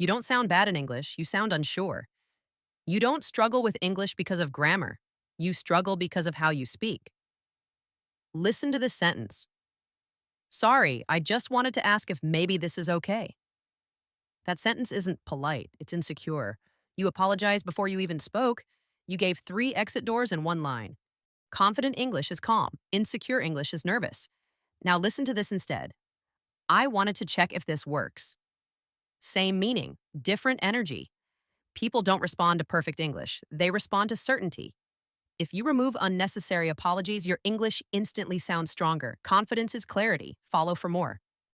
You don't sound bad in English, you sound unsure. You don't struggle with English because of grammar. You struggle because of how you speak. Listen to this sentence. Sorry, I just wanted to ask if maybe this is okay. That sentence isn't polite, it's insecure. You apologized before you even spoke. You gave three exit doors in one line. Confident English is calm, insecure English is nervous. Now listen to this instead. I wanted to check if this works. Same meaning, different energy. People don't respond to perfect English, they respond to certainty. If you remove unnecessary apologies, your English instantly sounds stronger. Confidence is clarity. Follow for more.